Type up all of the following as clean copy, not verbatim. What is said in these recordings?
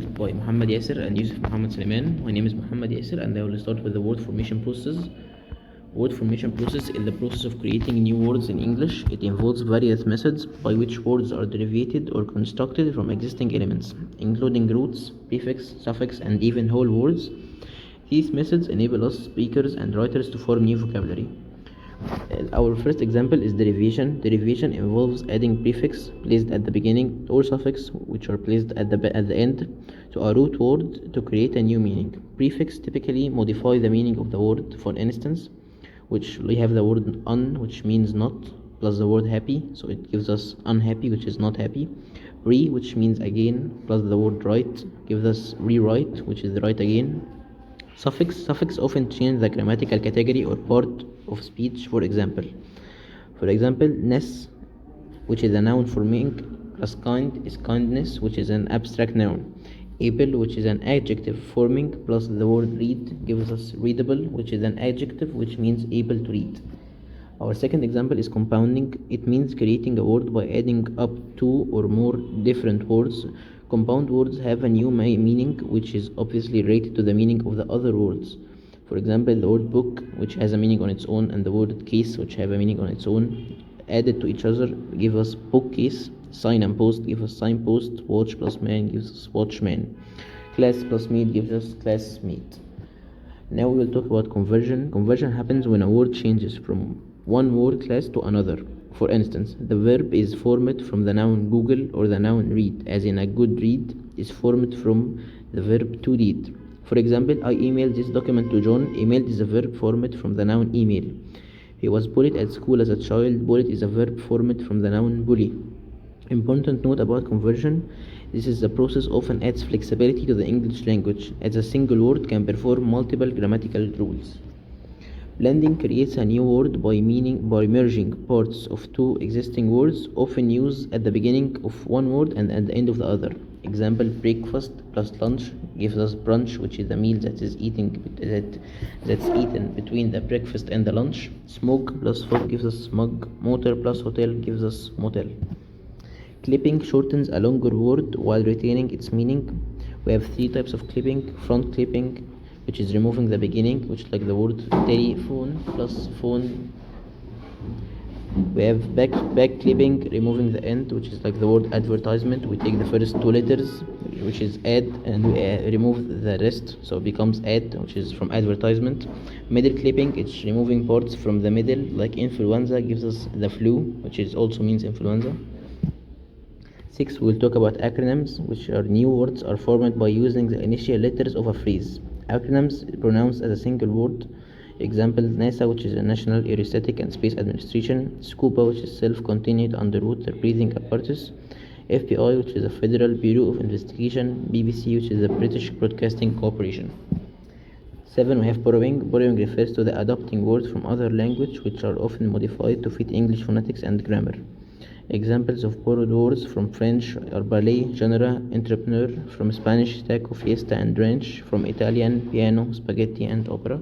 by Muhammad Yasser and Yusuf Muhammad Suleiman. My name is Muhammad Yasser and I will start with the word formation process. Word formation process is the process of creating new words in English. It involves various methods by which words are derived or constructed from existing elements, including roots, prefix, suffix, and even whole words. These methods enable us speakers and writers to form new vocabulary. Our first example is derivation. Derivation involves adding prefix placed at the beginning or suffix which are placed at the end to a root word to create a new meaning. Prefix typically modify the meaning of the word. For instance, which we have the word un, which means not, plus the word happy, so it gives us unhappy, which is not happy. Re, which means again, plus the word right, gives us rewrite, which is right again. Suffix often change the grammatical category or part of speech. For example, ness, which is a noun forming, plus kind is kindness, which is an abstract noun. Able, which is an adjective forming, plus the word read gives us readable, which is an adjective which means able to read. Our second example is compounding. It means creating a word by adding up two or more different words. Compound words have a new meaning which is obviously related to the meaning of the other words. For example, the word book, which has a meaning on its own, and the word case, which have a meaning on its own, added to each other give us bookcase. Sign and post give us signpost. Watch plus man gives us watchman. Class plus mate gives us classmate. Now we will talk about conversion. Conversion happens when a word changes from one word class to another. For instance, the verb is formed from the noun Google or the noun read, as in a good read is formed from the verb to read. For example, I emailed this document to John. Emailed is a verb formed from the noun email. He was bullied at school as a child. Bullied is a verb formed from the noun bully. Important note about conversion. This is the process often adds flexibility to the English language, as a single word can perform multiple grammatical rules. Blending creates a new word by merging parts of two existing words, often used at the beginning of one word and at the end of the other. Example: breakfast plus lunch gives us brunch, which is the meal that's eaten between the breakfast and the lunch. Smoke plus fog gives us smug. Motor plus hotel gives us motel. Clipping shortens a longer word while retaining its meaning. We have three types of clipping. Front clipping, which is removing the beginning, which is like the word telephone plus phone. We have back clipping, removing the end, which is like the word advertisement. We take the first two letters, which is ad, and we remove the rest, so it becomes ad, which is from advertisement. Middle clipping, it's removing parts from the middle, like influenza gives us the flu, which is also means influenza. 6. We'll talk about acronyms, which are new words are formed by using the initial letters of a phrase. Acronyms pronounced as a single word. Example: NASA, which is a National Aerostatic and Space Administration. SCUBA, which is Self-Contained Underwater Breathing Apparatus. FBI, which is a Federal Bureau of Investigation. BBC, which is the British Broadcasting Corporation. 7. We have borrowing. Borrowing refers to the adopting words from other language which are often modified to fit English phonetics and grammar. Examples of borrowed words from French are ballet, genre, entrepreneur, from Spanish taco, fiesta and ranch, from Italian piano, spaghetti and opera.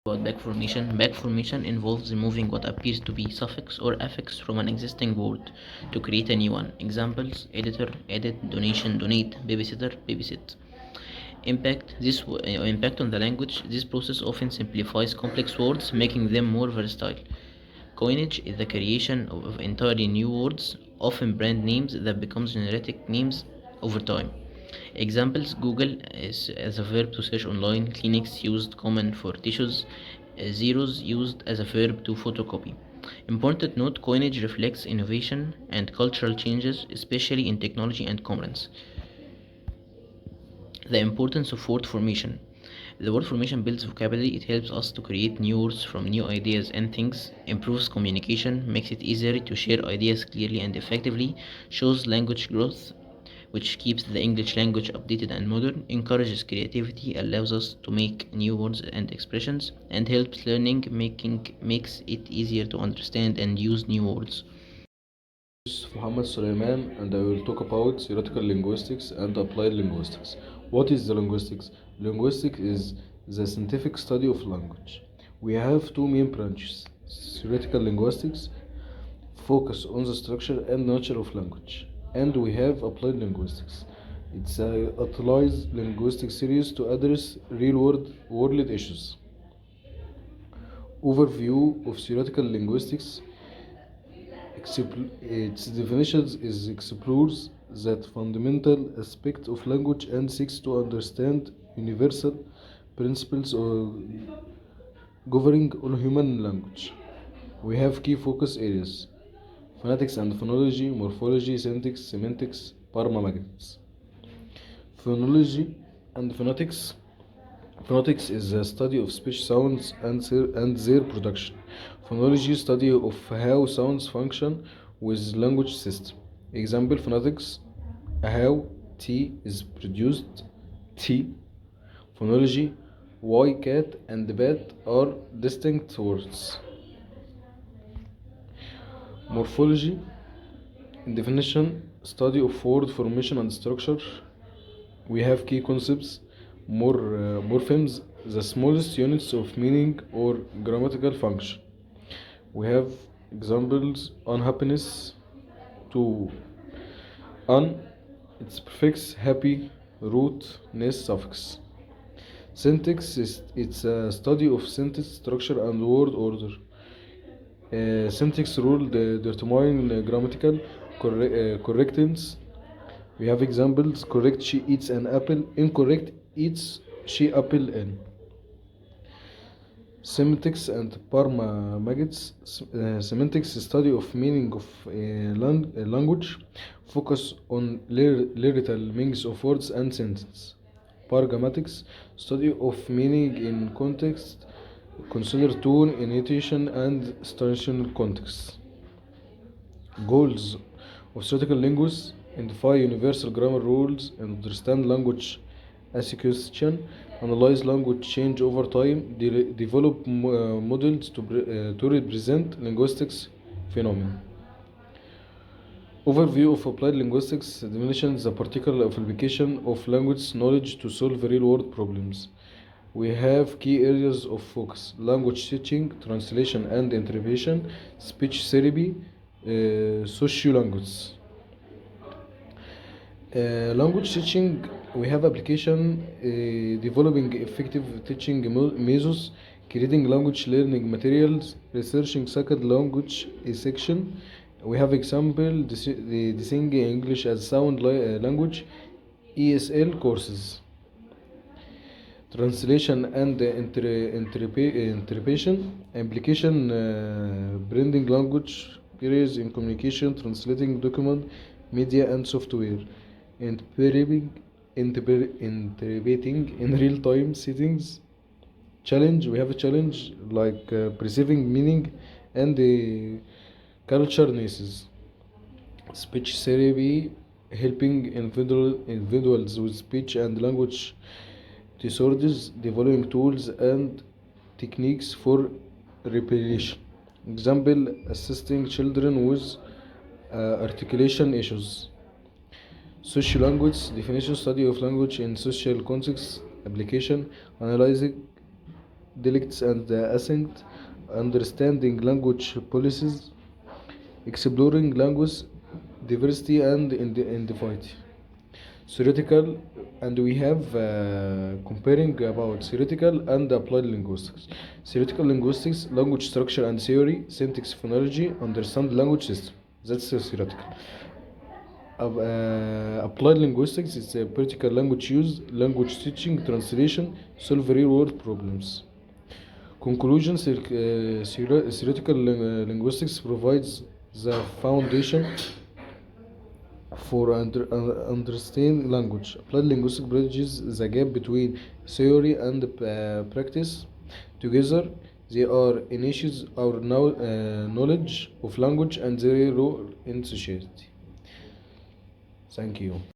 About back formation. Back formation involves removing what appears to be suffix or affix from an existing word to create a new one. Examples: editor, edit, donation, donate, babysitter, babysit. Impact on the language. This process often simplifies complex words, making them more versatile. Coinage is the creation of entirely new words, often brand names that become generic names over time. Examples: Google is as a verb to search online, Kleenex used common for tissues, zeros used as a verb to photocopy. Important note: coinage reflects innovation and cultural changes, especially in technology and commerce. The importance of word formation. The word formation builds vocabulary. It helps us to create new words from new ideas and things, improves communication, makes it easier to share ideas clearly and effectively, shows language growth, which keeps the English language updated and modern, encourages creativity, allows us to make new words and expressions, and helps learning, makes it easier to understand and use new words. This is Muhammad Suleiman, and I will talk about theoretical linguistics and applied linguistics. What is the linguistics? Linguistics is the scientific study of language. We have two main branches. Theoretical linguistics focus on the structure and nature of language, And we have applied linguistics. It's a utilized linguistic series to address world issues. Overview of theoretical linguistics. Its definitions is explores that fundamental aspect of language and seeks to understand universal principles governing all human language. We have key focus areas: phonetics and phonology, morphology, syntax, semantics, paramagnetics. Phonology and phonetics. Phonetics is a study of speech sounds and their production. Phonology study of how sounds function with language system. Example: phonetics, how T is produced. T. Phonology, why cat and bat are distinct words. Morphology, definition, study of word formation and structure. We have key concepts: morphemes, the smallest units of meaning or grammatical function. We have examples: unhappiness, to un, its prefix, happy, root, ness, suffix. Syntax is it's a study of sentence structure and word order. Syntax rule determine grammatical correctness. We have examples: correct, she eats an apple; incorrect, eats she apple in. Semantics and paramagnetics. Semantics study of meaning of language, focus on literal meanings of words and sentences. Paragmammatics, study of meaning in context, consider tone, intonation, and situational context. Goals of theoretical linguists: identify universal grammar rules and understand language as a question, analyze language change over time, develop models to represent linguistics phenomena. Overview of applied linguistics definitions: the particular application of language knowledge to solve real world problems. We have key areas of focus: language teaching, translation and interpretation, speech therapy, sociolanguage. Language teaching, we have application: developing effective teaching methods, creating language learning materials, researching second language section. We have example: designing English as sound language, ESL courses. Translation and interpretation, application: blending language areas in communication, translating document, media and software, and interpreting in real-time settings. Challenge, we have a challenge like perceiving meaning and culture nuances. Speech therapy, helping individuals with speech and language disorders, developing tools and techniques for repetition. Example: assisting children with articulation issues. Social language definition: study of language in social context, application, analyzing dialects and accent, understanding language policies, exploring language diversity and individuality. Theoretical, and we have comparing about theoretical and applied linguistics. Theoretical linguistics: language structure and theory, syntax, phonology, understand language system. That's theoretical. Applied linguistics is a practical language use, language teaching, translation, solve real world problems. Conclusion: theoretical linguistics provides the foundation for understanding language. Applied linguistics bridges the gap between theory and practice. Together, they are enhances our knowledge of language and their role in society. Thank you.